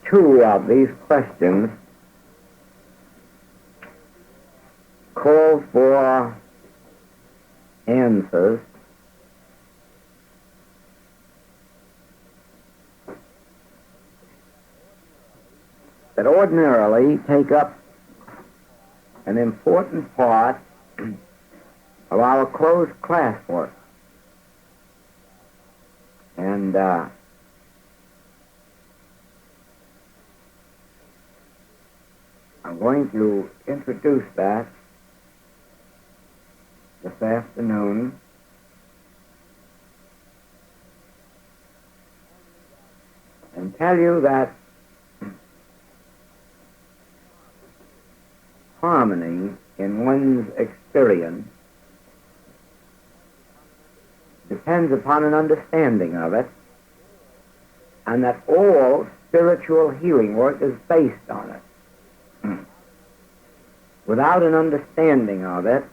two of these questions call for answers that ordinarily take up an important part of our closed classwork. And I'm going to introduce that this afternoon. And tell you that harmony in one's experience depends upon an understanding of it, and that all spiritual healing work is based on it. Without an understanding of it,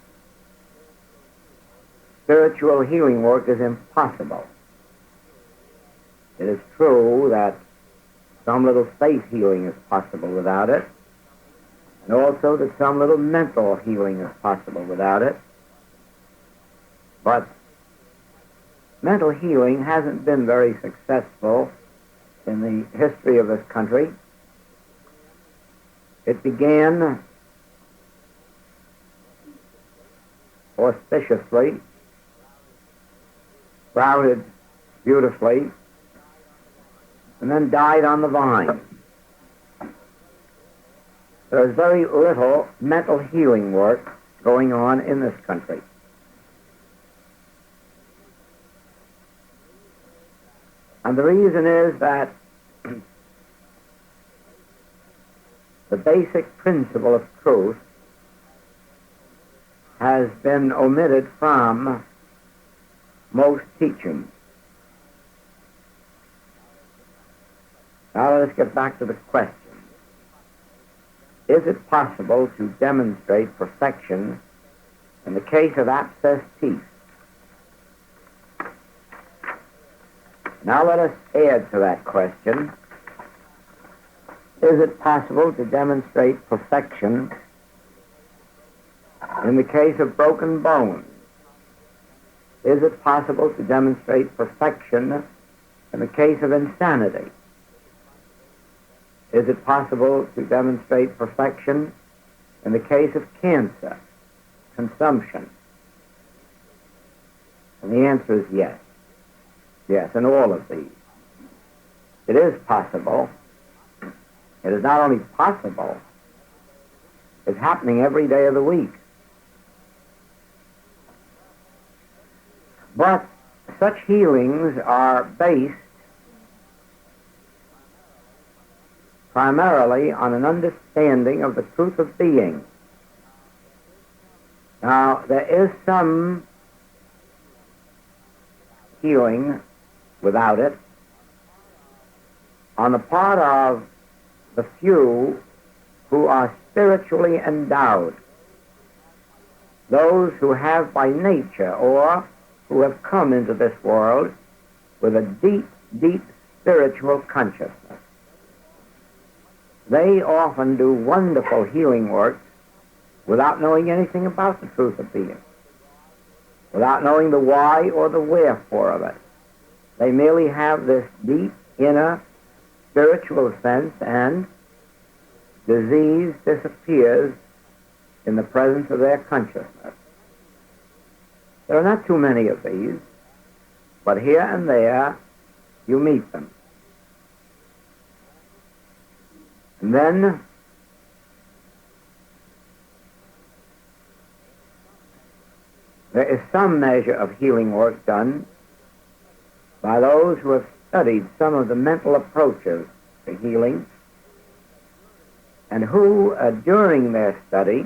spiritual healing work is impossible. It is true that some little faith healing is possible without it, and also that some little mental healing is possible without it. But mental healing hasn't been very successful in the history of this country. It began auspiciously, sprouted beautifully, and then died on the vine. There is very little mental healing work going on in this country. And the reason is that the basic principle of truth has been omitted from most teaching. Now let us get back to the question. Is it possible to demonstrate perfection in the case of abscessed teeth? Now let us add to that question. Is it possible to demonstrate perfection in the case of broken bones? Is it possible to demonstrate perfection in the case of insanity? Is it possible to demonstrate perfection in the case of cancer, consumption? And the answer is yes. Yes, in all of these. It is possible. It is not only possible, it's happening every day of the week. But such healings are based primarily on an understanding of the truth of being. Now, there is some healing without it on the part of the few who are spiritually endowed, those who have by nature or who have come into this world with a deep, deep spiritual consciousness. They often do wonderful healing work without knowing anything about the truth of being, without knowing the why or the wherefore of it. They merely have this deep inner spiritual sense, and disease disappears in the presence of their consciousness. There are not too many of these, but here and there you meet them. And then there is some measure of healing work done by those who have studied some of the mental approaches to healing and who, during their study,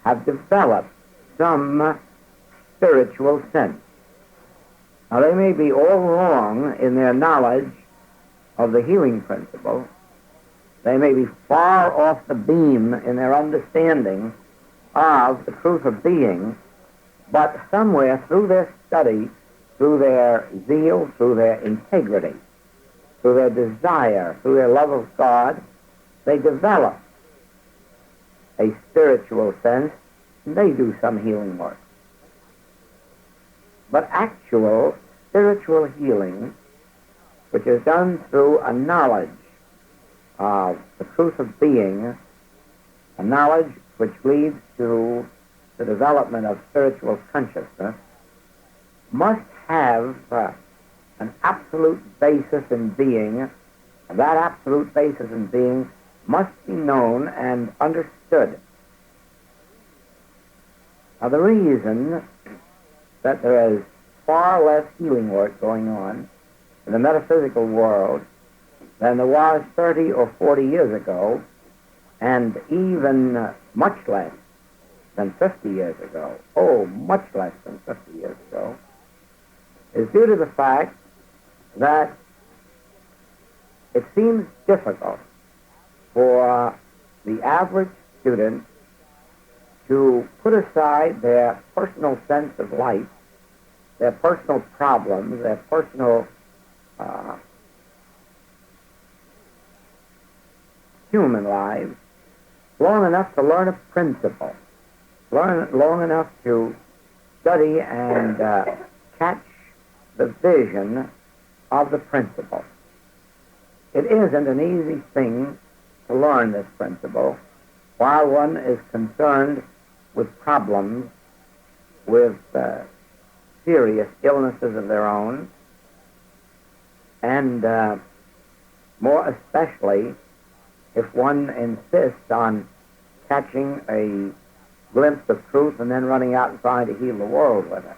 have developed some spiritual sense. Now, they may be all wrong in their knowledge of the healing principle. They may be far off the beam in their understanding of the truth of being, but somewhere through their study, through their zeal, through their integrity, through their desire, through their love of God, they develop a spiritual sense, and they do some healing work. But actual spiritual healing, which is done through a knowledge of the truth of being, a knowledge which leads to the development of spiritual consciousness, must have an absolute basis in being, and that absolute basis in being must be known and understood. Now, the reason that there is far less healing work going on in the metaphysical world than there was 30 or 40 years ago, and even much less than 50 years ago, much less than 50 years ago, is due to the fact that it seems difficult for the average student to put aside their personal sense of life, their personal problems, their personal human lives, long enough to learn a principle, long enough to study and catch the vision of the principle. It isn't an easy thing to learn this principle while one is concerned with problems, with serious illnesses of their own, and more especially if one insists on catching a glimpse of truth and then running out and trying to heal the world with it.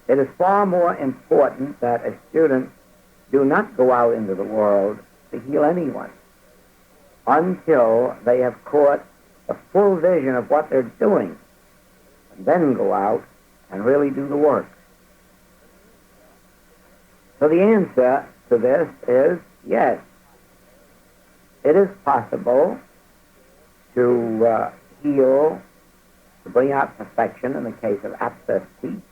It is far more important that a student do not go out into the world to heal anyone until they have caught the full vision of what they're doing, and then go out and really do the work. So the answer to this is yes. It is possible to heal, to bring out perfection in the case of abscessed teeth,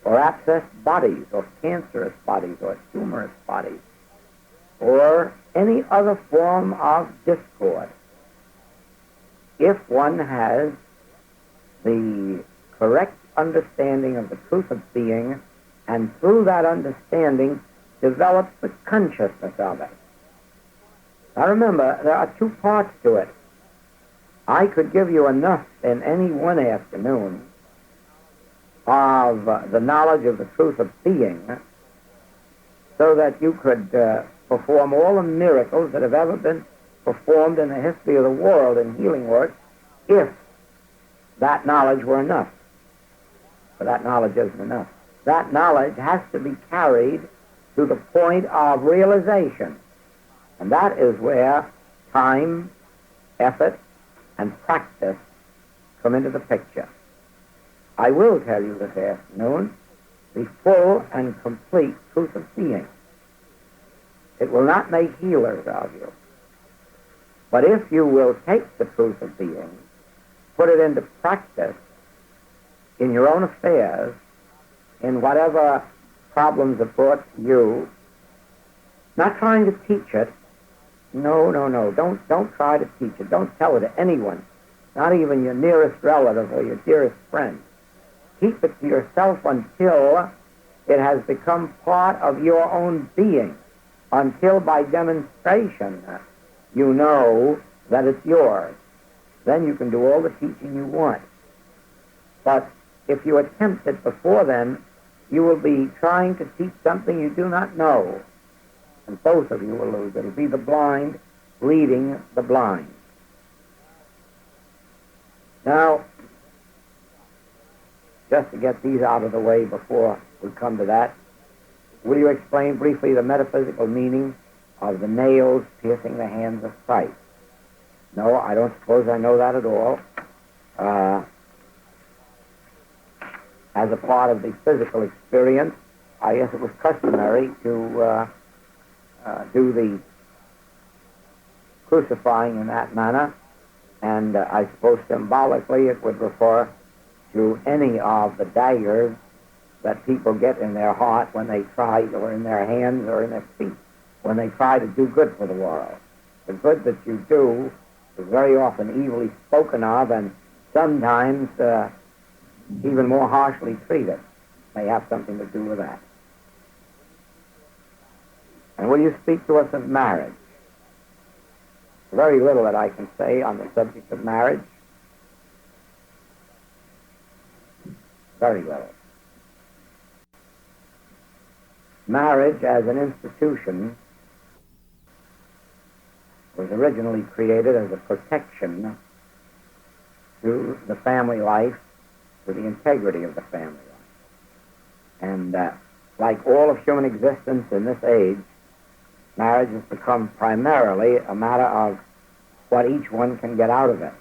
or abscessed bodies, or cancerous bodies, or tumorous bodies, or any other form of discord, if one has the correct understanding of the truth of being, and through that understanding develops the consciousness of it. Now remember, there are two parts to it. I could give you enough in any one afternoon of the knowledge of the truth of being so that you could perform all the miracles that have ever been performed in the history of the world in healing work, if that knowledge were enough. But that knowledge isn't enough. That knowledge has to be carried to the point of realization. And that is where time, effort, and practice come into the picture. I will tell you this afternoon the full and complete truth of being. It will not make healers of you. But if you will take the truth of being, put it into practice in your own affairs, in whatever problems are brought to you, not trying to teach it. No. Don't try to teach it. Don't tell it to anyone, not even your nearest relative or your dearest friend. Keep it to yourself until it has become part of your own being, until by demonstration you know that it's yours. Then you can do all the teaching you want. But if you attempt it before then, you will be trying to teach something you do not know. And both of you will lose. It'll be the blind leading the blind. Now, just to get these out of the way before we come to that, will you explain briefly the metaphysical meaning of the nails piercing the hands of Christ? No, I don't suppose I know that at all. As a part of the physical experience, I guess it was customary to do the crucifying in that manner, and I suppose symbolically it would refer to any of the daggers that people get in their heart when they try, or in their hands or in their feet, when they try to do good for the world. The good that you do is very often evilly spoken of, and sometimes even more harshly treated. May have something to do with that. And will you speak to us of marriage? Very little that I can say on the subject of marriage. Very little. Marriage as an institution was originally created as a protection to the family life, to the integrity of the family life. And like all of human existence in this age, marriage has become primarily a matter of what each one can get out of it.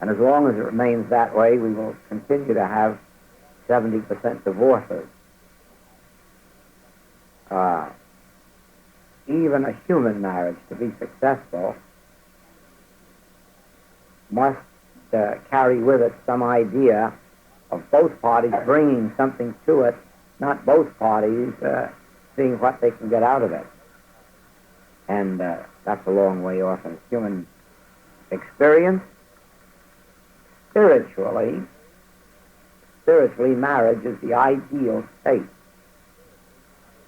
And as long as it remains that way, we will continue to have 70% divorces. Even a human marriage, to be successful, must carry with it some idea of both parties bringing something to it, not both parties seeing what they can get out of it. And that's a long way off in human experience. Spiritually, marriage is the ideal state.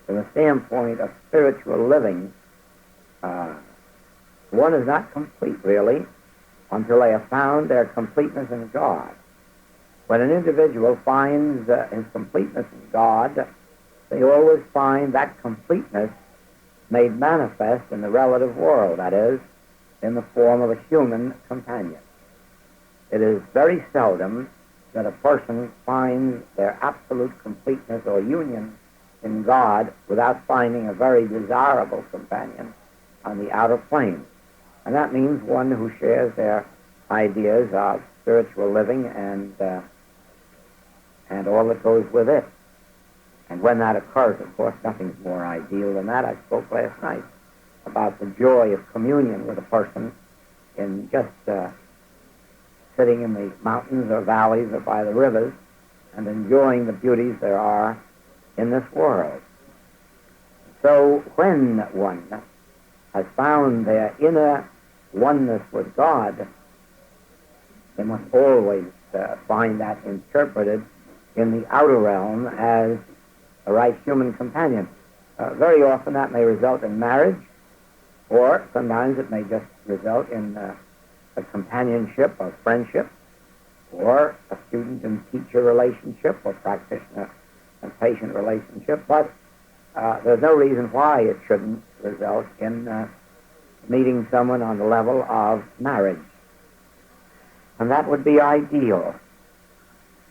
From the standpoint of spiritual living, one is not complete, really, until they have found their completeness in God. When an individual finds his completeness in God, they always find that completeness made manifest in the relative world, that is, in the form of a human companion. It is very seldom that a person finds their absolute completeness or union in God without finding a very desirable companion on the outer plane. And that means one who shares their ideas of spiritual living and all that goes with it. And when that occurs, of course, nothing's more ideal than that. I spoke last night about the joy of communion with a person in just sitting in the mountains or valleys or by the rivers and enjoying the beauties there are in this world. So when one has found their inner oneness with God, they must always find that interpreted in the outer realm as a right human companion. Very often that may result in marriage, or sometimes it may just result in a companionship or friendship, or a student and teacher relationship, or practitioner and patient relationship, but there's no reason why it shouldn't result in meeting someone on the level of marriage. And that would be ideal.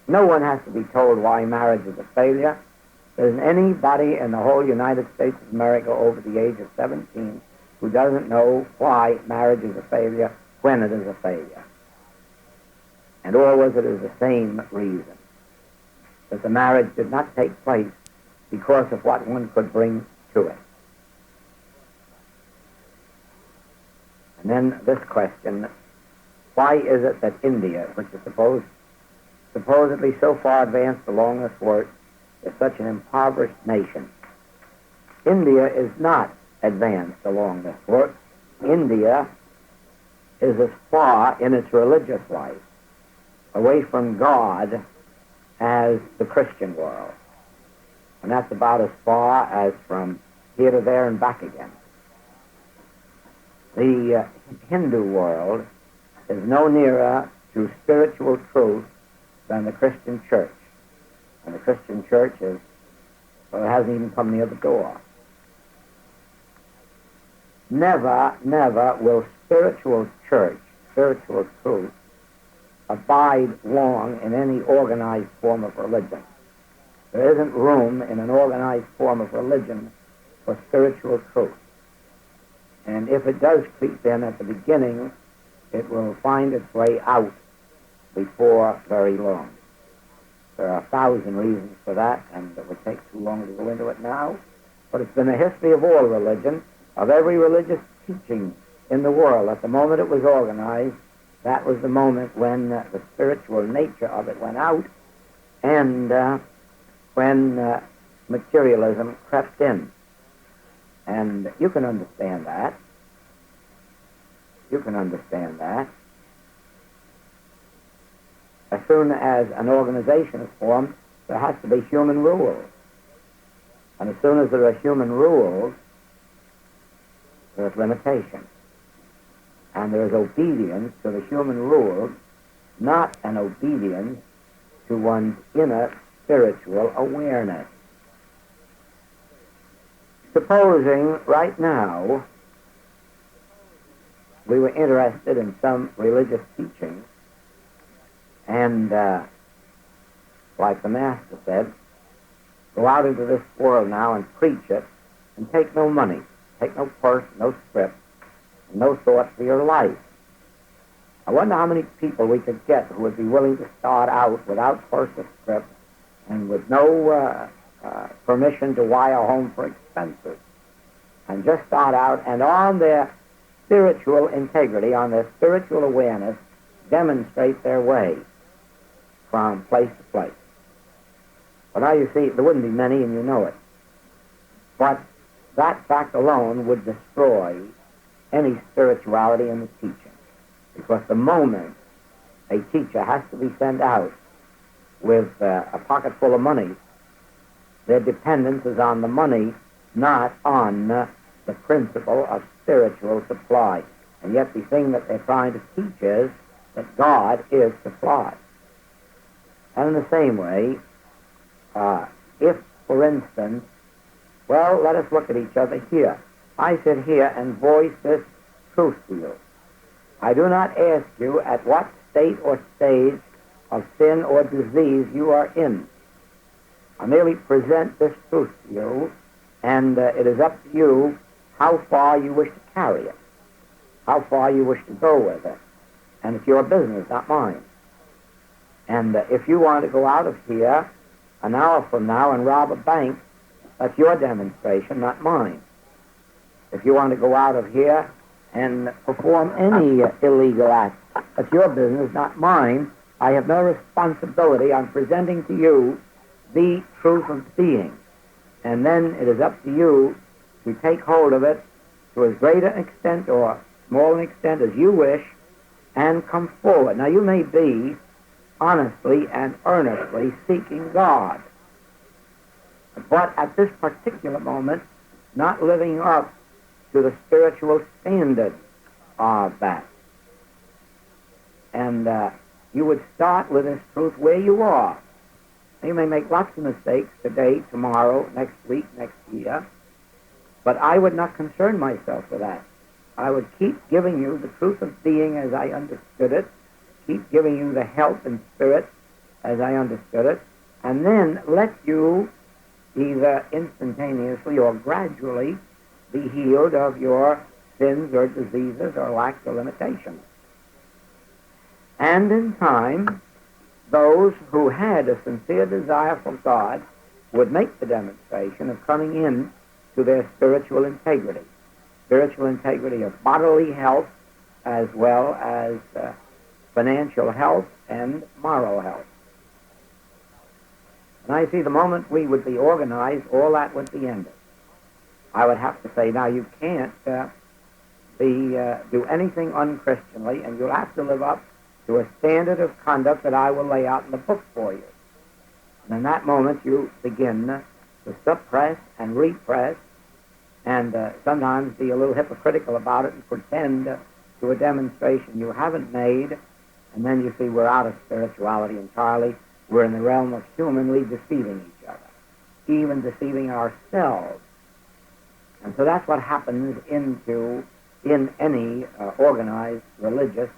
No one has to be told why marriage is a failure. There isn't anybody in the whole United States of America over the age of 17 who doesn't know why marriage is a failure when it is a failure. And always it is the same reason, that the marriage did not take place because of what one could bring to it. And then this question, why is it that India, which is supposedly so far advanced along this work, is such an impoverished nation? India is not advanced along this work. India is as far in its religious life away from God as the Christian world. And that's about as far as from here to there and back again. The Hindu world is no nearer to spiritual truth than the Christian church. And the Christian church it hasn't even come near the door. Never will spiritual church, spiritual truth, abide long in any organized form of religion. There isn't room in an organized form of religion for spiritual truth. And if it does creep in at the beginning, it will find its way out before very long. There are 1,000 reasons for that, and it would take too long to go into it now. But it's been the history of all religion, of every religious teaching in the world. At the moment it was organized, that was the moment when the spiritual nature of it went out, and when materialism crept in. And you can understand that. You can understand that. As soon as an organization is formed, there has to be human rules. And as soon as there are human rules, there's limitation. And there is obedience to the human rules, not an obedience to one's inner spiritual awareness. Supposing right now we were interested in some religious teaching, and like the Master said, go out into this world now and preach it, and take no money, take no purse, no script, and no thought for your life. I wonder how many people we could get who would be willing to start out without purse or script and with no permission to wire home for expenses, and just start out and on their spiritual integrity, on their spiritual awareness, demonstrate their way from place to place. But now you see, there wouldn't be many, and you know it. But that fact alone would destroy any spirituality in the teaching. Because the moment a teacher has to be sent out with a pocket full of money, their dependence is on the money, not on the principle of spiritual supply. And yet the thing that they're trying to teach is that God is supply. And in the same way, if, for instance, well, let us look at each other here. I sit here and voice this truth to you. I do not ask you at what state or stage of sin or disease you are in. I merely present this truth to you, and it is up to you how far you wish to carry it, how far you wish to go with it. And it's your business, not mine. And if you want to go out of here an hour from now and rob a bank, that's your demonstration, not mine. If you want to go out of here and perform any illegal act, that's your business, not mine. I have no responsibility on presenting to you the truth of being. And then it is up to you to take hold of it to as great an extent or small an extent as you wish and come forward. Now, you may be honestly and earnestly seeking God, but at this particular moment, not living up to the spiritual standard of that. And you would start with this truth where you are. You may make lots of mistakes today, tomorrow, next week, next year, but I would not concern myself with that. I would keep giving you the truth of being as I understood it, keep giving you the health and spirit as I understood it, and then let you either instantaneously or gradually be healed of your sins or diseases or lacks or limitations. And in time, those who had a sincere desire for God would make the demonstration of coming in to their spiritual integrity of bodily health as well as financial health and moral health. And I see the moment we would be organized, all that would be ended. I would have to say, now you can't do anything unchristianly, and you'll have to live up to a standard of conduct that I will lay out in the book for you. And in that moment, you begin to suppress and repress, and sometimes be a little hypocritical about it and pretend to a demonstration you haven't made, and then you see we're out of spirituality entirely. We're in the realm of humanly deceiving each other, even deceiving ourselves. And so that's what happens in any organized religious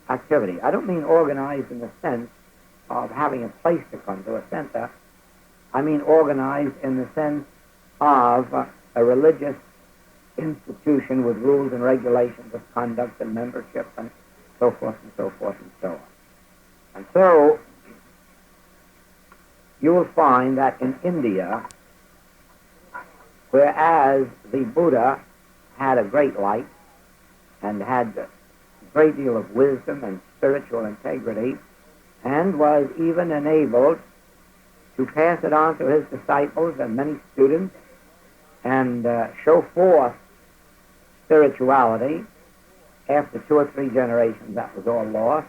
activity. I don't mean organized in the sense of having a place to come to, a center. I mean organized in the sense of a religious institution with rules and regulations of conduct and membership and so forth and so forth and so on. And so you will find that in India, whereas the Buddha had a great light and had a great deal of wisdom and spiritual integrity and was even enabled to pass it on to his disciples and many students and show forth spirituality. After 2 or 3 generations, that was all lost,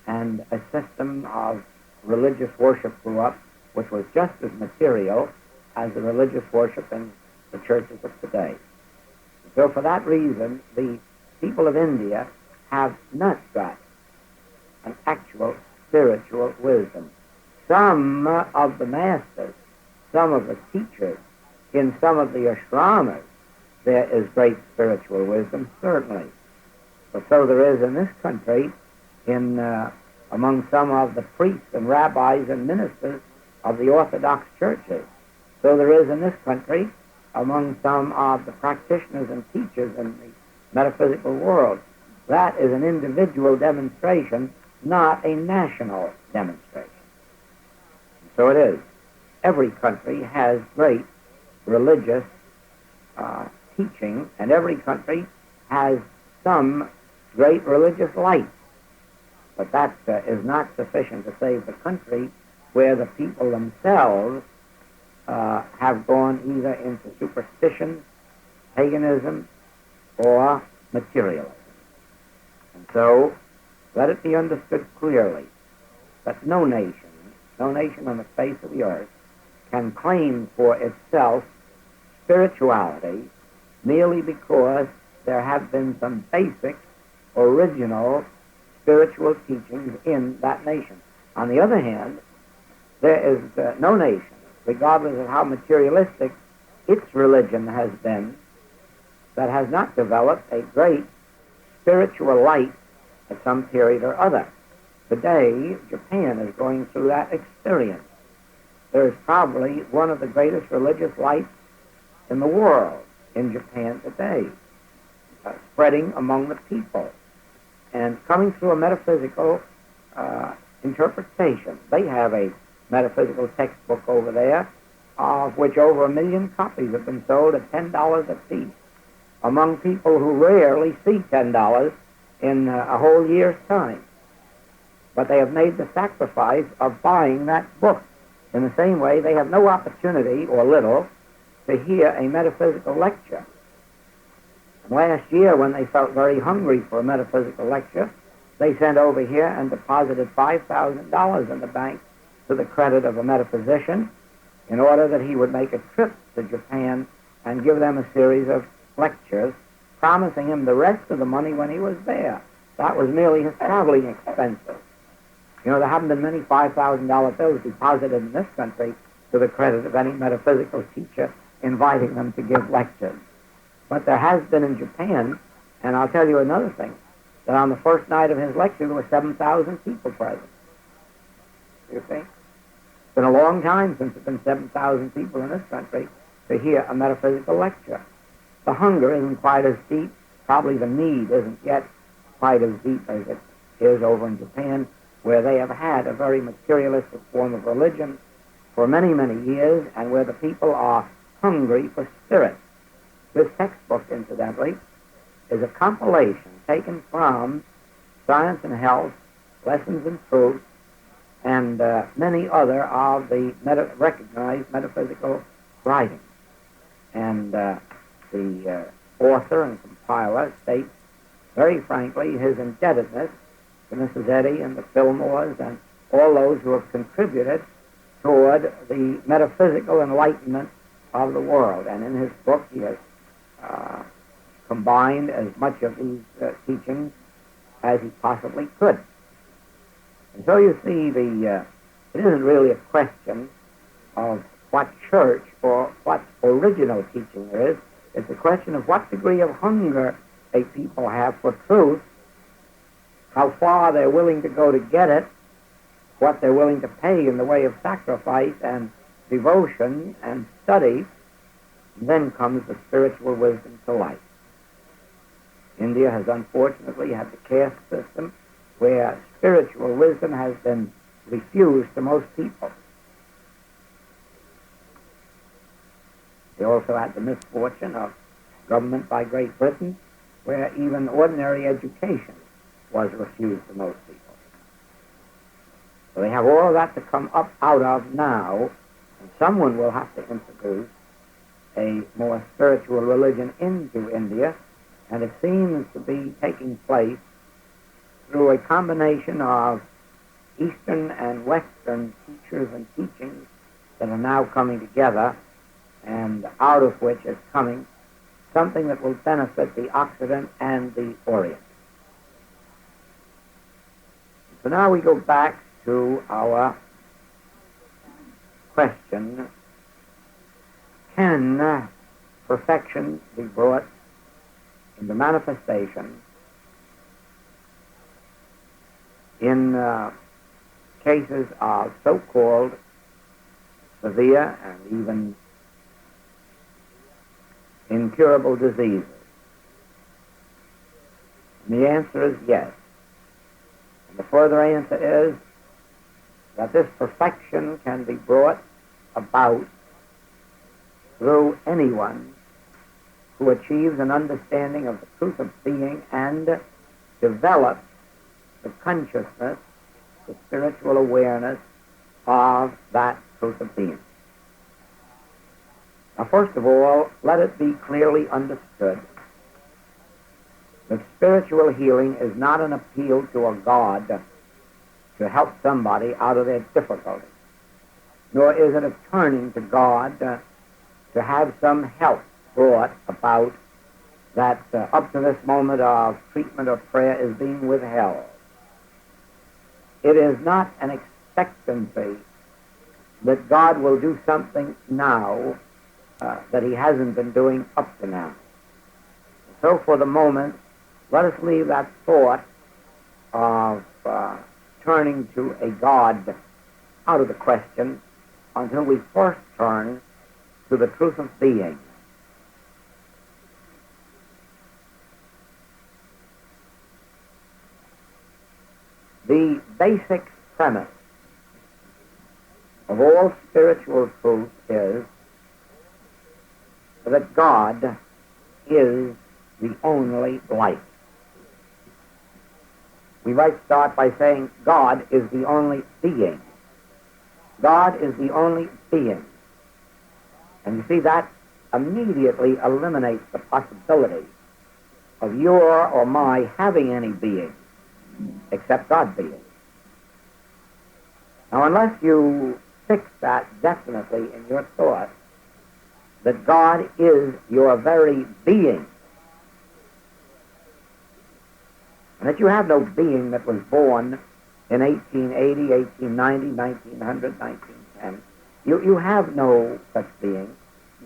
and a system of religious worship grew up, which was just as material as the religious worship in the churches of today. So for that reason, the people of India have not got an actual spiritual wisdom. Some of the masters, some of the teachers, in some of the ashrams, there is great spiritual wisdom, certainly. But so there is in this country, among some of the priests and rabbis and ministers of the Orthodox churches. So there is in this country among some of the practitioners and teachers in the metaphysical world. That is an individual demonstration, not a national demonstration. So it is. Every country has great religious teaching, and every country has some great religious light. But that is not sufficient to save the country where the people themselves have gone either into superstition, paganism, or materialism. And so, let it be understood clearly that no nation on the face of the earth can claim for itself spirituality merely because there have been some basic, original spiritual teachings in that nation. On the other hand, there is no nation, regardless of how materialistic its religion has been, that has not developed a great spiritual light at some period or other. Today, Japan is going through that experience. There is probably one of the greatest religious lights in the world in Japan today, spreading among the people and coming through a metaphysical interpretation. They have a metaphysical textbook over there, of which over 1 million copies have been sold at $10 a piece, among people who rarely see $10 in a whole year's time. But they have made the sacrifice of buying that book. In the same way, they have no opportunity, or little, to hear a metaphysical lecture. Last year, when they felt very hungry for a metaphysical lecture, they sent over here and deposited $5,000 in the bank to the credit of a metaphysician in order that he would make a trip to Japan and give them a series of lectures, promising him the rest of the money when he was there. That was merely his traveling expenses. You know, there haven't been many $5,000 bills deposited in this country to the credit of any metaphysical teacher inviting them to give lectures. But there has been in Japan, and I'll tell you another thing, that on the first night of his lecture there were 7,000 people present. You see? It's been a long time since there have been 7,000 people in this country to hear a metaphysical lecture. The hunger isn't quite as deep, probably the need isn't yet quite as deep as it is over in Japan, where they have had a very materialistic form of religion for many, many years, and where the people are hungry for spirit. This textbook, incidentally, is a compilation taken from Science and Health, Lessons in Truth, and many other of the recognized metaphysical writings. And the author and compiler states very frankly his indebtedness to Mrs. Eddy and the Fillmores and all those who have contributed toward the metaphysical enlightenment of the world. And in his book he has combined as much of these teachings as he possibly could. And so you see, it isn't really a question of what church or what original teaching there is. It's a question of what degree of hunger a people have for truth, how far they're willing to go to get it, what they're willing to pay in the way of sacrifice and devotion and study. And then comes the spiritual wisdom to life. India has unfortunately had the caste system where spiritual wisdom has been refused to most people. They also had the misfortune of government by Great Britain, where even ordinary education was refused to most people. So they have all of that to come up out of now, and someone will have to introduce a more spiritual religion into India, and it seems to be taking place through a combination of Eastern and Western teachers and teachings that are now coming together, and out of which is coming something that will benefit the Occident and the Orient. So now we go back to our question: can perfection be brought into manifestation in cases of so-called severe and even incurable diseases? And the answer is yes. And the further answer is that this perfection can be brought about through anyone who achieves an understanding of the truth of being and develops the consciousness, the spiritual awareness of that truth of being. Now, first of all, let it be clearly understood that spiritual healing is not an appeal to a God to help somebody out of their difficulty, nor is it a turning to God to have some help brought about that up to this moment of treatment or prayer is being withheld. It is not an expectancy that God will do something now that he hasn't been doing up to now. So for the moment, let us leave that thought of turning to a God out of the question until we first turn to the truth of being. The basic premise of all spiritual truth is that God is the only life. We might start by saying God is the only being. God is the only being. And you see, that immediately eliminates the possibility of your or my having any being except God being. Now, unless you fix that definitely in your thought, that God is your very being, and that you have no being that was born in 1880, 1890, 1900, 1910. You have no such being.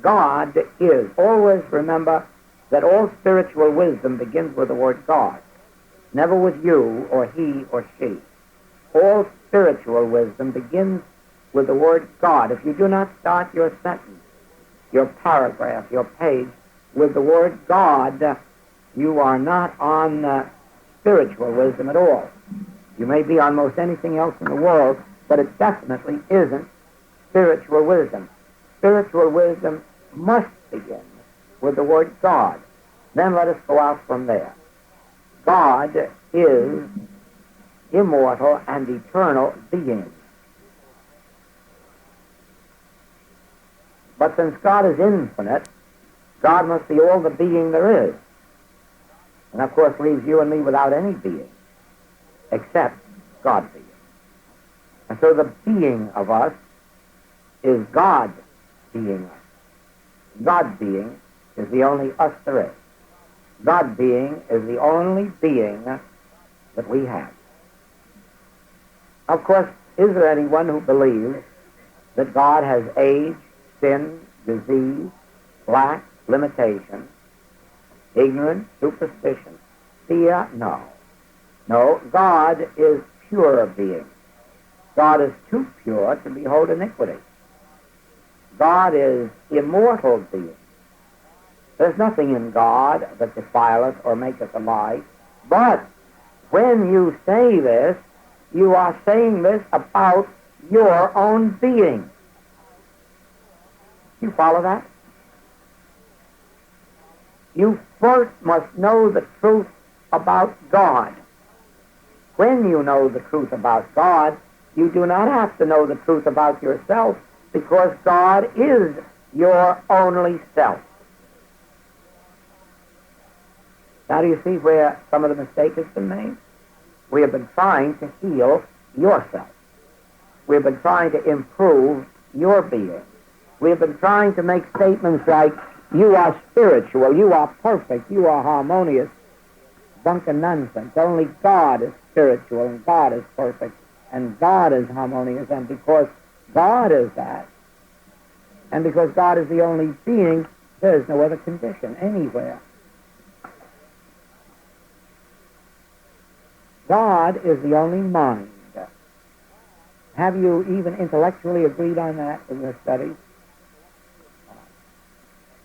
God is. Always remember that all spiritual wisdom begins with the word God, never with you or he or she. All spiritual wisdom begins with the word God. If you do not start your sentence, your paragraph, your page with the word God, you are not on spiritual wisdom at all. You may be on most anything else in the world, but it definitely isn't spiritual wisdom. Spiritual wisdom must begin with the word God. Then let us go out from there. God is immortal and eternal being. But since God is infinite, God must be all the being there is. And of course leaves you and me without any being, except God being. And so the being of us is God being us. God being is the only us there is. God being is the only being that we have. Of course, is there anyone who believes that God has age, sin, disease, lack, limitation, ignorance, superstition, fear? No. No, God is pure being. God is too pure to behold iniquity. God is immortal being. There's nothing in God that defileth or maketh a lie. But when you say this, you are saying this about your own being. You follow that? You first must know the truth about God. When you know the truth about God, You do not have to know the truth about yourself, because God is your only self. Now do you see where some of the mistake has been made? We have been trying to heal yourself. We have been trying to improve your being. We have been trying to make statements like, you are spiritual, you are perfect, you are harmonious. Bunk and nonsense. Only God is spiritual, and God is perfect, and God is harmonious, and because God is that, and because God is the only being, there is no other condition anywhere. God is the only mind. Have you even intellectually agreed on that in your studies?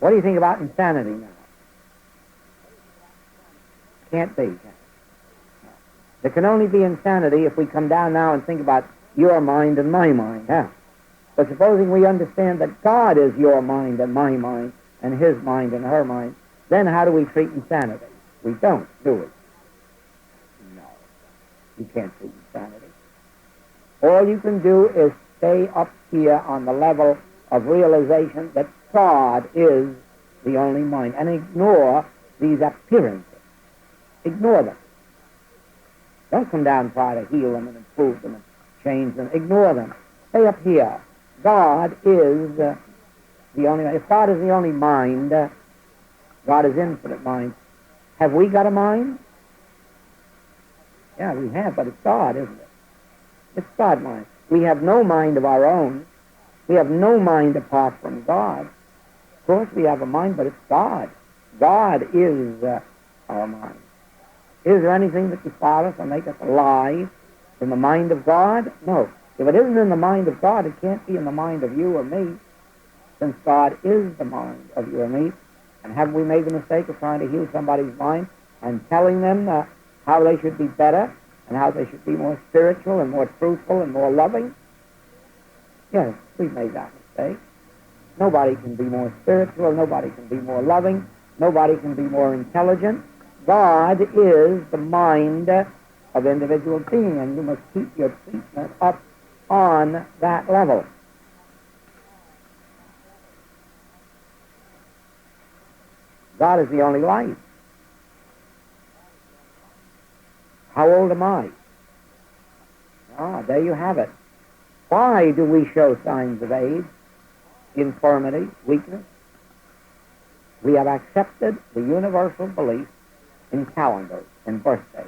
What do you think about insanity now? Can't be. There can only be insanity if we come down now and think about your mind and my mind. Huh? But supposing we understand that God is your mind and my mind, and his mind and her mind, then how do we treat insanity? We don't, do we? No. You can't treat insanity. All you can do is stay up here on the level of realization that God is the only mind, and ignore these appearances. Ignore them. Don't come down and try to heal them and improve them and change them. Ignore them. Stay up here. God is the only mind. If God is the only mind, God is infinite mind. Have we got a mind? Yeah, we have, but it's God, isn't it? It's God mind. We have no mind of our own. We have no mind apart from God. Of course we have a mind, but it's God. God is our mind. Is there anything that defile us or make us alive in the mind of God? No. If it isn't in the mind of God, it can't be in the mind of you or me, since God is the mind of you or me. And haven't we made the mistake of trying to heal somebody's mind and telling them how they should be better and how they should be more spiritual and more truthful and more loving? Yes, we've made that mistake. Nobody can be more spiritual. Nobody can be more loving. Nobody can be more intelligent. God is the mind of individual being, and you must keep your treatment up on that level. God is the only life. How old am I? Ah, there you have it. Why do we show signs of age, infirmity, weakness? We have accepted the universal belief in calendars, in birthdays.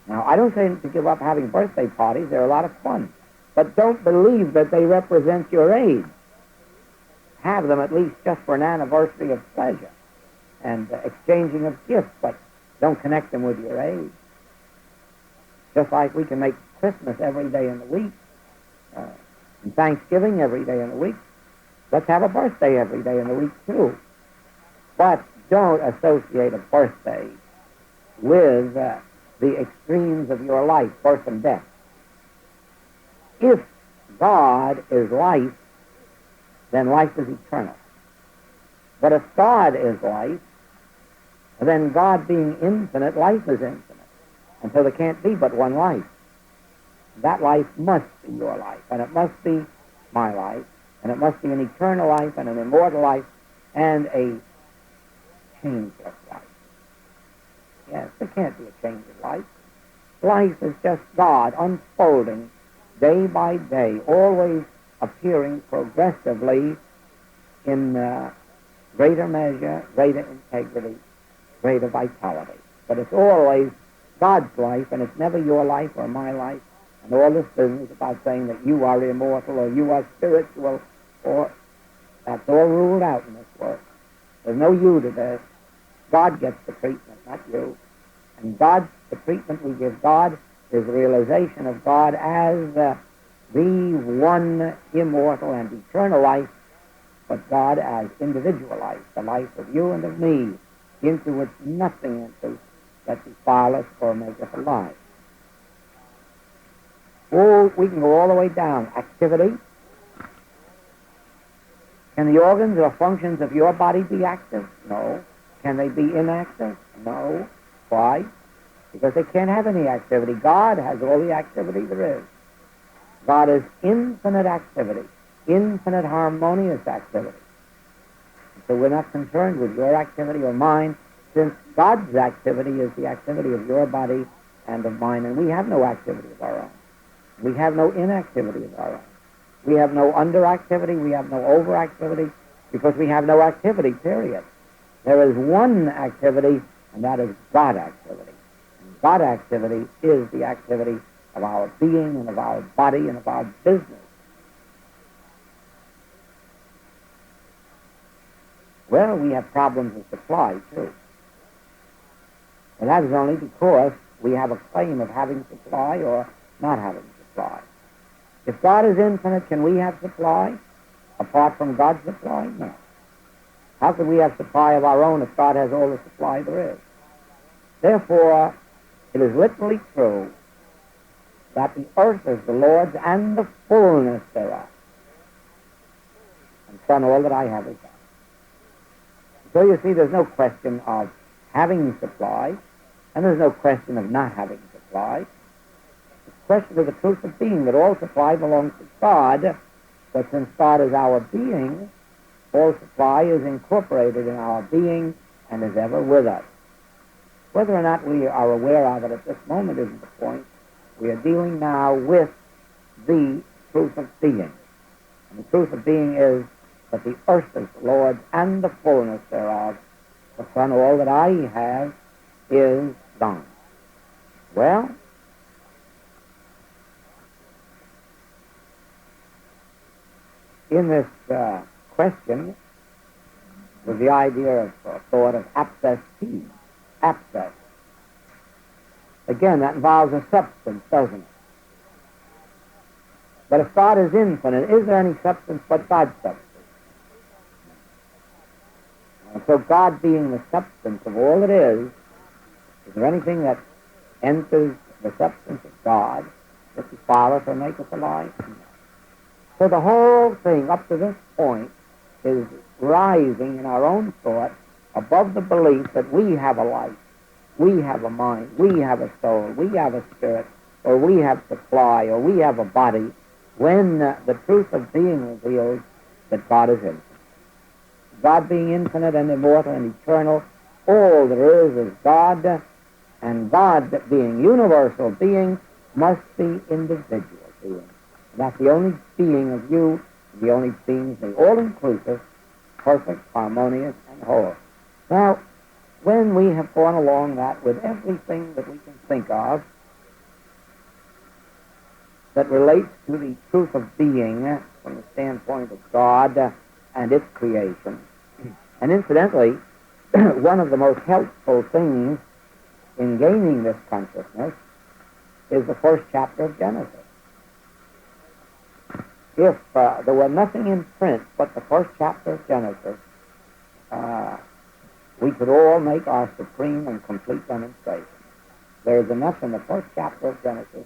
Now, I don't say to give up having birthday parties. They're a lot of fun. But don't believe that they represent your age. Have them at least just for an anniversary of pleasure and exchanging of gifts, but don't connect them with your age. Just like we can make Christmas every day in the week, and Thanksgiving every day in the week. Let's have a birthday every day in the week, too. But don't associate a birthday with the extremes of your life, birth and death. If God is life, then life is eternal. But if God is life, then God being infinite, life is infinite. And so there can't be but one life. That life must be your life, and it must be my life, and it must be an eternal life and an immortal life and a changeless life. Yes, there can't be a change of life. Life is just God unfolding day by day, always appearing progressively in greater measure, greater integrity, greater vitality. But it's always God's life, and it's never your life or my life. And all this business about saying that you are immortal or you are spiritual, or that's all ruled out in this work. There's no you to this. God gets the treatment, not you. And God, the treatment we give God is the realization of God as the one immortal and eternal life, but God as individual life, the life of you and of me, into which nothing enters that defile us or make us alive. Oh, we can go all the way down. Activity. Can the organs or functions of your body be active? No. Can they be inactive? No. Why? because they can't have any activity. God has all the activity there is. God is infinite activity, infinite harmonious activity. So we're not concerned with your activity or mine, since God's activity is the activity of your body and of mine, and we have no activity of our own. We have no inactivity of our own. We have no underactivity, we have no overactivity, because we have no activity, period. There is one activity, and that is God activity. And God activity is the activity of our being and of our body and of our business. Well, we have problems with supply, too. And that is only because we have a claim of having supply or not having supply. If God is infinite, can we have supply apart from God's supply? No. How can we have supply of our own if God has all the supply there is? Therefore, it is literally true that the earth is the Lord's and the fullness thereof. And Son, all that I have is that. So you see, there's no question of having supply, and there's no question of not having supply. It's a question of the truth of being, that all supply belongs to God, but since God is our being, all supply is incorporated in our being and is ever with us. Whether or not we are aware of it at this moment isn't the point. We are dealing now with the truth of being. And the truth of being is that the earth is the Lord's and the fullness thereof. The Son, all that I have is thine. Well, in this question was the idea of thought of abscess. Abscess. Again, that involves a substance, doesn't it? But if God is infinite, is there any substance but God's substance? And so God being the substance of all it is there anything that enters the substance of God that defileth or maketh alive? No. So the whole thing up to this point is rising in our own thought above the belief that we have a life, we have a mind, we have a soul, we have a spirit, or we have supply, or we have a body, when the truth of being reveals that God is infinite. God being infinite and immortal and eternal, all there is God, and God being universal being must be individual being. That's the only being of you, the only being, the all-inclusive, perfect, harmonious, and whole. Now, when we have gone along that with everything that we can think of that relates to the truth of being from the standpoint of God and its creation, and incidentally, one of the most helpful things in gaining this consciousness is the first chapter of Genesis. If there were nothing in print but the first chapter of Genesis, we could all make our supreme and complete demonstration. There is enough in the first chapter of Genesis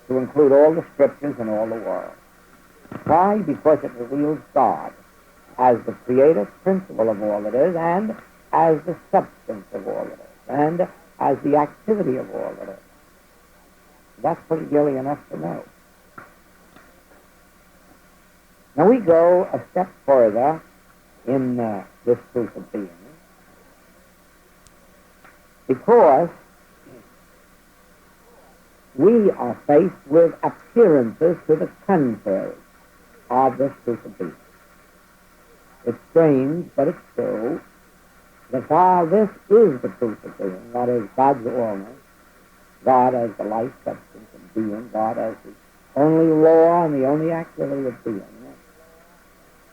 to include all the scriptures and all the world. Why? Because it reveals God as the creative principle of all it is, and as the substance of all it is, and as the activity of all it is. That's pretty nearly enough to know. Now we go a step further in this truth of being, because we are faced with appearances to the contrary of this truth of being. It's strange, but it's true, that while this is the truth of being, that is, God's allness, God as the life, substance, and being, God as the only law and the only activity of being.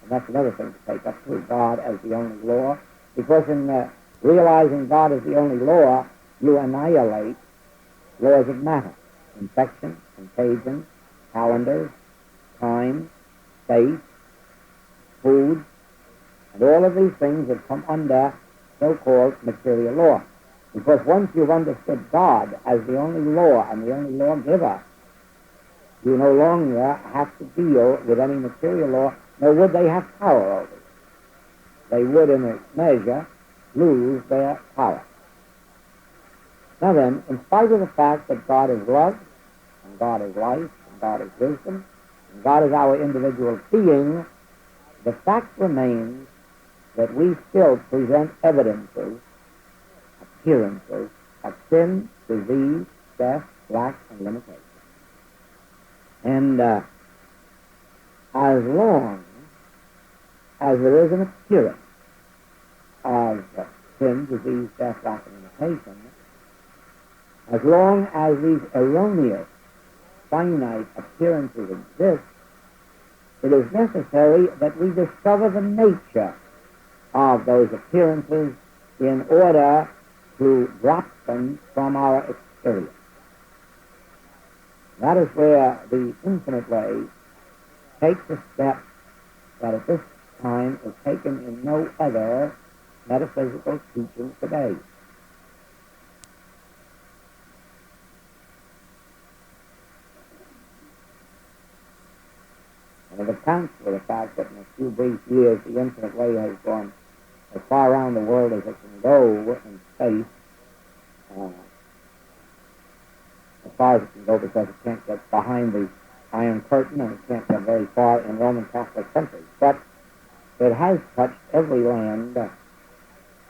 And that's another thing to take up too, God as the only law, because in realizing God as the only law, you annihilate laws of matter, infection, contagion, calendars, time, space, food, and all of these things that come under so-called material law. Because once you've understood God as the only law and the only lawgiver, you no longer have to deal with any material law, nor would they have power over it. They would, in a measure, lose their power. Now then, in spite of the fact that God is love, and God is life, and God is wisdom, and God is our individual being, the fact remains that we still present evidences, appearances of sin, disease, death, lack, and limitation. And as long as there is an appearance of sin, disease, death, lack, and limitation, as long as these erroneous, finite appearances exist, it is necessary that we discover the nature of those appearances in order to drop them from our experience. That is where the infinite way takes a step that at this time is taken in no other metaphysical teaching today. And it accounts for the fact that in a few brief years the infinite way has gone as far around the world as it can go in space, as far as it can go because it can't get behind the Iron Curtain and it can't get very far in Roman Catholic countries. But it has touched every land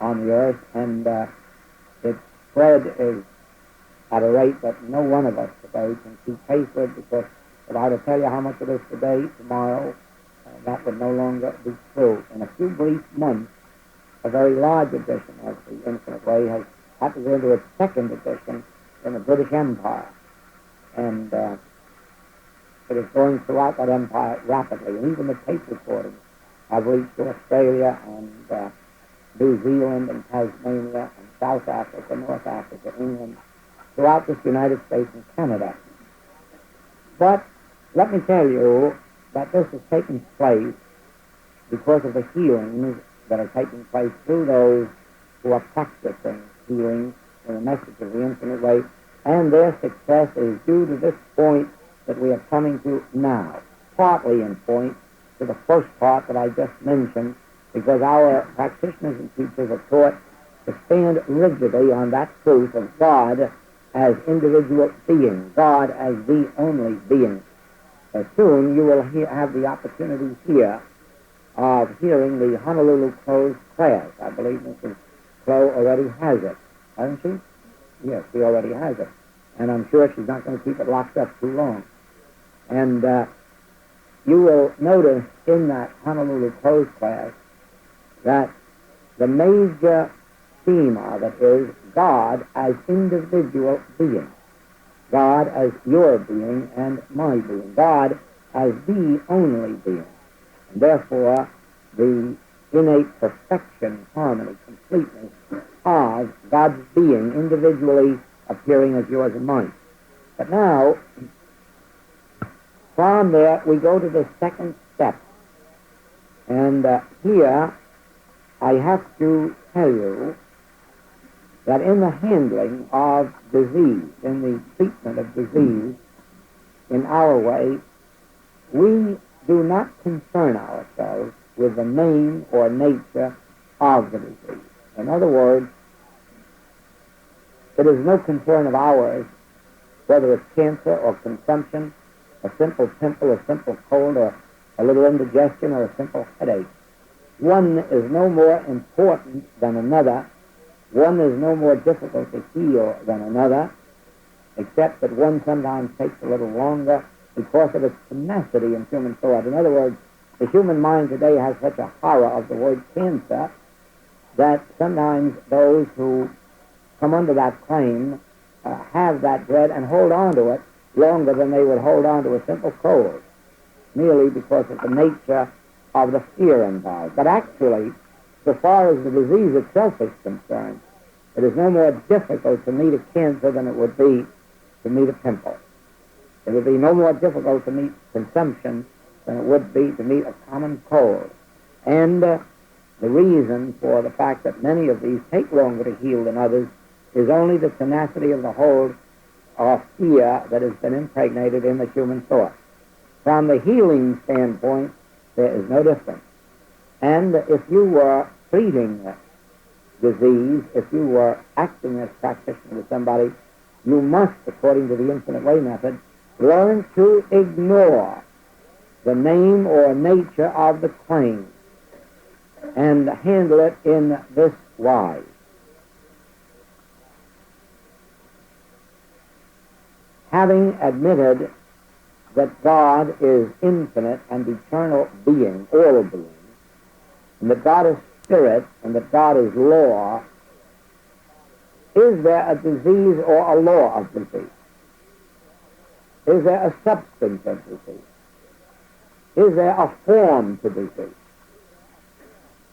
on the earth, and its spread is at a rate that no one of us today can keep pace with, because if I were to tell you how much it is today, tomorrow, that would no longer be true. In a few brief months, a very large edition of the Infinite Way has had to go into its second edition in the British Empire. And it is going throughout that empire rapidly. And even the tape recordings have reached to Australia and New Zealand and Tasmania and South Africa, North Africa, England, throughout this United States and Canada. But let me tell you that this has taken place because of the healings that are taking place through those who are practicing healing in the message of the Infinite Way, and their success is due to this point that we are coming to now, partly in point to the first part that I just mentioned, because our practitioners and teachers are taught to stand rigidly on that truth of God as individual being, God as the only being. Soon you will have the opportunity here of hearing the Honolulu Closed class. I believe Mrs. Clow already has it, hasn't she? Yes, she already has it. And I'm sure she's not going to keep it locked up too long. And you will notice in that Honolulu Closed class that the major theme of it is God as individual being. God as your being and my being. God as the only being. And therefore, the innate perfection, harmony, completeness of God's being individually appearing as yours and mine. But now, from there, we go to the second step. And here, I have to tell you that in the handling of disease, in the treatment of disease, in our way, we do not concern ourselves with the name or nature of the disease. In other words, it is no concern of ours whether it's cancer or consumption, a simple pimple, a simple cold, or a little indigestion, or a simple headache. One is no more important than another. One is no more difficult to heal than another, except that one sometimes takes a little longer because of its tenacity in human thought. In other words, the human mind today has such a horror of the word cancer that sometimes those who come under that claim have that dread and hold on to it longer than they would hold on to a simple cold, merely because of the nature of the fear involved. But actually, so far as the disease itself is concerned, it is no more difficult to meet a cancer than it would be to meet a pimple. It would be no more difficult to meet consumption than it would be to meet a common cold. And the reason for the fact that many of these take longer to heal than others is only the tenacity of the hold of fear that has been impregnated in the human thought. From the healing standpoint, there is no difference. And if you were treating disease, if you were acting as practitioner with somebody, you must, according to the infinite way method, learn to ignore the name or nature of the claim and handle it in this wise. Having admitted that God is infinite and eternal being, all being, and that God is spirit and that God is law, is there a disease or a law of disease? Is there a substance of disease? Is there a form to disease?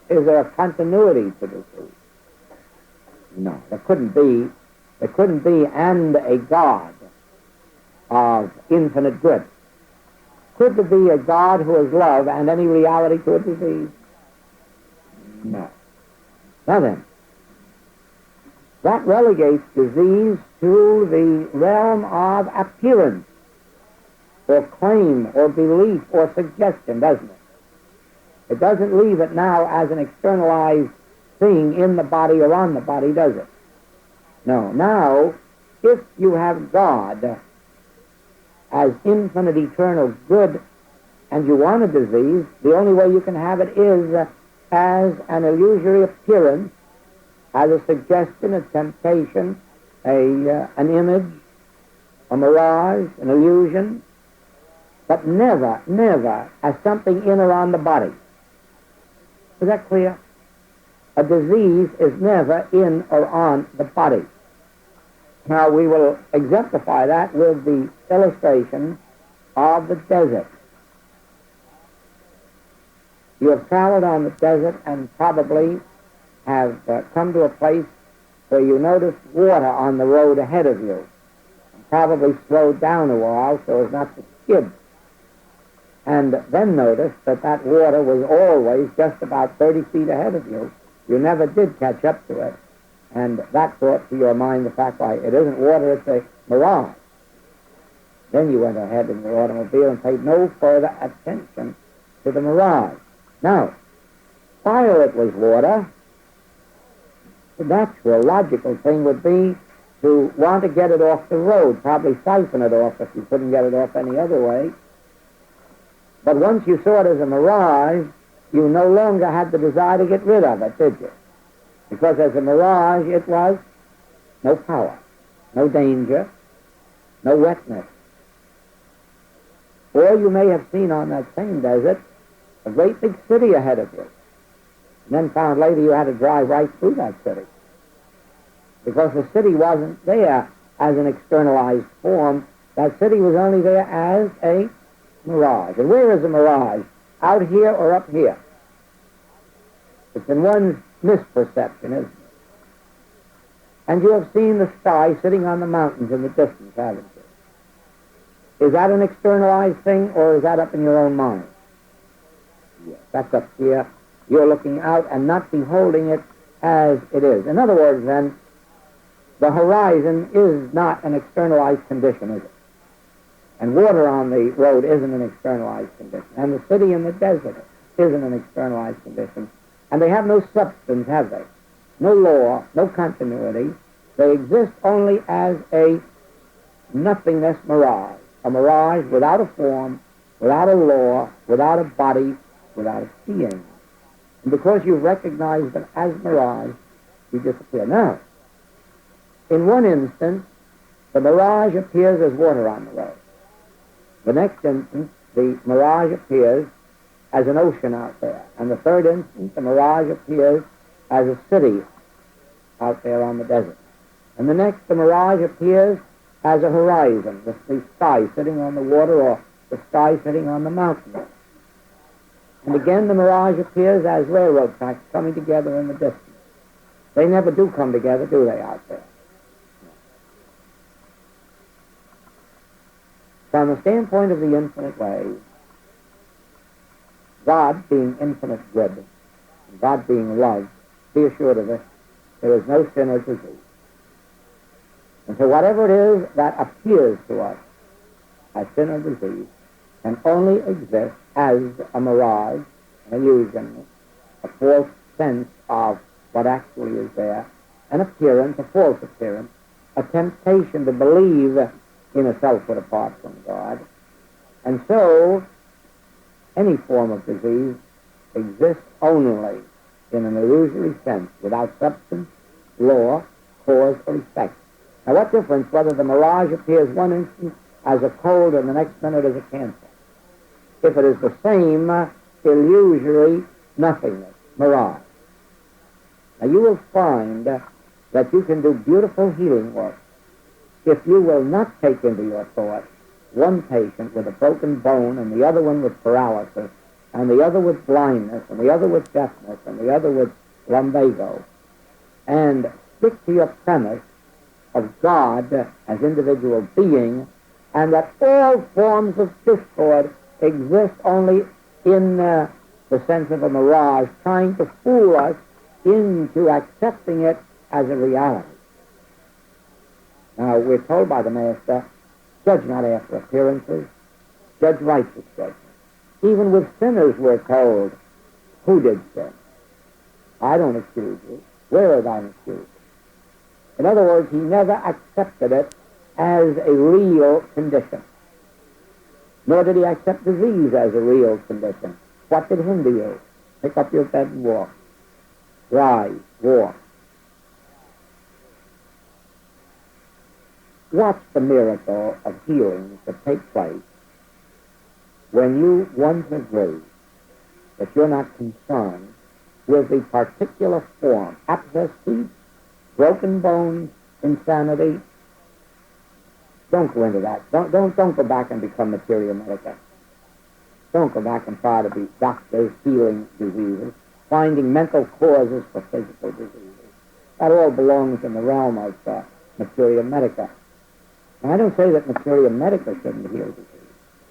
Is there a continuity to disease? No, there couldn't be. There couldn't be and a God of infinite good. Could there be a God who is love and any reality to a disease? No. Now then, that relegates disease to the realm of appearance, or claim, or belief, or suggestion, doesn't it? It doesn't leave it now as an externalized thing in the body or on the body, does it? No. Now, if you have God as infinite, eternal good, and you want a disease, the only way you can have it is as an illusory appearance, as a suggestion, a temptation, an image, a mirage, an illusion, but never, never as something in or on the body. Is that clear? A disease is never in or on the body. Now we will exemplify that with the illustration of the desert. You have traveled on the desert and probably have come to a place where you notice water on the road ahead of you, and probably slowed down a while so as not to skid. And then notice that that water was always just about 30 feet ahead of you. You never did catch up to it. And that brought to your mind the fact, why, it isn't water, it's a mirage. Then you went ahead in your automobile and paid no further attention to the mirage. Now, while it was water, the natural, logical thing would be to want to get it off the road, probably siphon it off if you couldn't get it off any other way. But once you saw it as a mirage, you no longer had the desire to get rid of it, did you? Because as a mirage, it was no power, no danger, no wetness. Or you may have seen on that same desert a great big city ahead of you, and then found later you had to drive right through that city. Because the city wasn't there as an externalized form. That city was only there as a mirage. And where is a mirage? Out here or up here? It's in one's misperception, isn't it? And you have seen the sky sitting on the mountains in the distance, haven't you? Is that an externalized thing, or is that up in your own mind? Yes, that's up here. You're looking out and not beholding it as it is. In other words, then, the horizon is not an externalized condition, is it? And water on the road isn't an externalized condition. And the city in the desert isn't an externalized condition. And they have no substance, have they? No law, no continuity. They exist only as a nothingness mirage. A mirage without a form, without a law, without a body, without a being. And because you've recognized them as mirage, you disappear. Now, in one instance, the mirage appears as water on the road. The next instance, the mirage appears as an ocean out there. And the third instance, the mirage appears as a city out there on the desert. And the next, the mirage appears as a horizon, the sky sitting on the water or the sky sitting on the mountain. And again, the mirage appears as railroad tracks coming together in the distance. They never do come together, do they, out there? From the standpoint of the infinite way, God being infinite good, and God being love, be assured of this, there is no sin or disease. And so whatever it is that appears to us as sin or disease can only exist as a mirage, an illusion, a false sense of what actually is there, an appearance, a false appearance, a temptation to believe in a selfhood apart from God. And so, any form of disease exists only in an illusory sense, without substance, law, cause, or effect. Now, what difference whether the mirage appears one instant as a cold and the next minute as a cancer? If it is the same illusory nothingness, mirage. Now, you will find that you can do beautiful healing work if you will not take into your thought one patient with a broken bone and the other one with paralysis and the other with blindness and the other with deafness and the other with lumbago, and stick to your premise of God as individual being, and that all forms of discord exist only in the sense of a mirage, trying to fool us into accepting it as a reality. Now, we're told by the Master, judge not after appearances, judge righteous judgment. Even with sinners we're told, who did sin? I don't accuse you. Where are thine accusers? In other words, he never accepted it as a real condition. Nor did he accept disease as a real condition. What could hinder you? Pick up your bed and walk. Rise, walk. Watch the miracle of healing that takes place when you once agree that you're not concerned with the particular form, abscess teeth, broken bones, insanity. Don't go into that. Don't go back and become materia medica. Don't go back and try to be doctors healing diseases, finding mental causes for physical diseases. That all belongs in the realm of materia medica. And I don't say that materia medica shouldn't heal disease.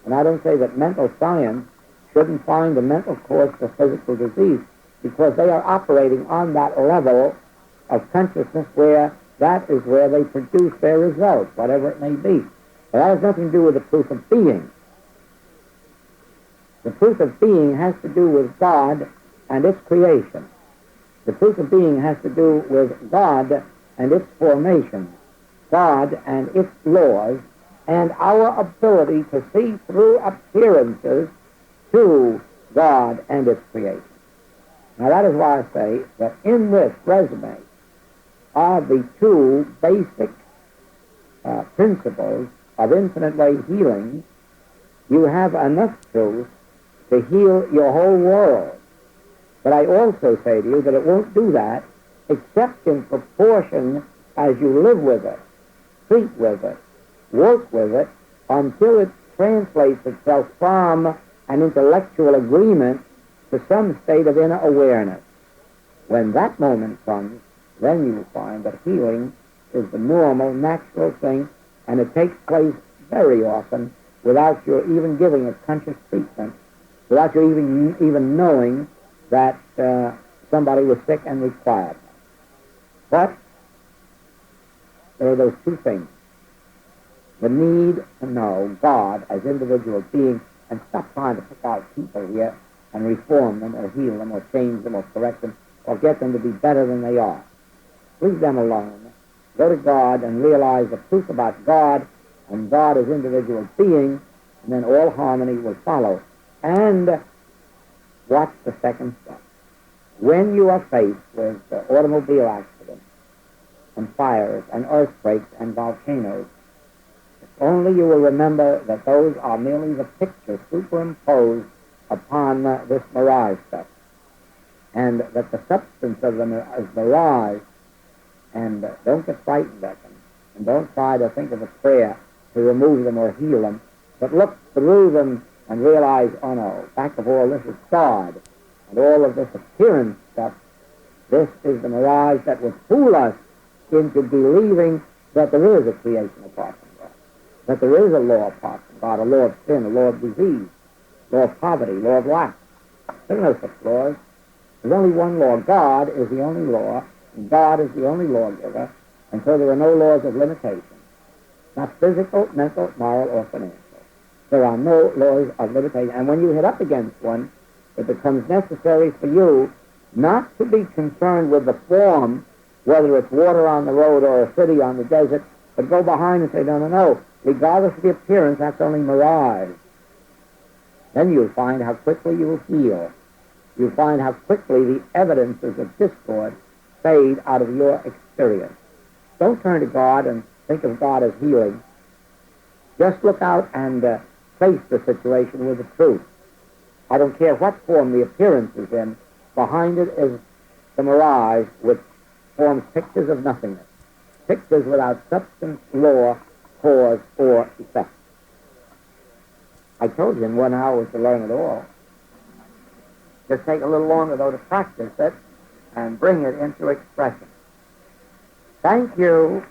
And I don't say that mental science shouldn't find a mental cause for physical disease, because they are operating on that level of consciousness where that is where they produce their results, whatever it may be. But that has nothing to do with the truth of being. The truth of being has to do with God and its creation. The truth of being has to do with God and its formation, God and its laws, and our ability to see through appearances to God and its creation. Now, that is why I say that in this resume are the two basic principles of infinite way healing. You have enough truth to heal your whole world. But I also say to you that it won't do that except in proportion as you live with it, treat with it, work with it, until it translates itself from an intellectual agreement to some state of inner awareness. When that moment comes, then you find that healing is the normal, natural thing, and it takes place very often without your even giving it conscious treatment, without you even knowing that somebody was sick and required it. But there are those two things. The need to know God as individual being, and stop trying to pick out people here and reform them or heal them or change them or correct them or get them to be better than they are. Leave them alone. Go to God and realize the truth about God and God as individual being, and then all harmony will follow. And watch the second step. When you are faced with automobile accidents and fires and earthquakes and volcanoes, only you will remember that those are merely the pictures superimposed upon this mirage stuff, and that the substance of them is mirage. And don't get frightened at them, and don't try to think of a prayer to remove them or heal them, but look through them and realize, oh no, back of all this is God, and all of this appearance stuff, this is the mirage that would fool us into believing that there is a creation apart from God, that there is a law apart from God, a law of sin, a law of disease, law of poverty, law of lack. There are no such laws. There's only one law. God is the only law, and God is the only lawgiver, and so there are no laws of limitation, not physical, mental, moral, or financial. There are no laws of limitation, and when you hit up against one, it becomes necessary for you Not to be concerned with the form, whether it's water on the road or a city on the desert, but go behind and say, no, no, no. Regardless of the appearance, that's only mirage. Then you'll find how quickly you will heal. You'll find how quickly the evidences of discord fade out of your experience. Don't turn to God and think of God as healing. Just look out and face the situation with the truth. I don't care what form the appearance is in. Behind it is the mirage, which forms pictures of nothingness. Pictures without substance, law, cause, or effect. I told you in 1 hour to learn it all. Just take a little longer, though, to practice it and bring it into expression. Thank you.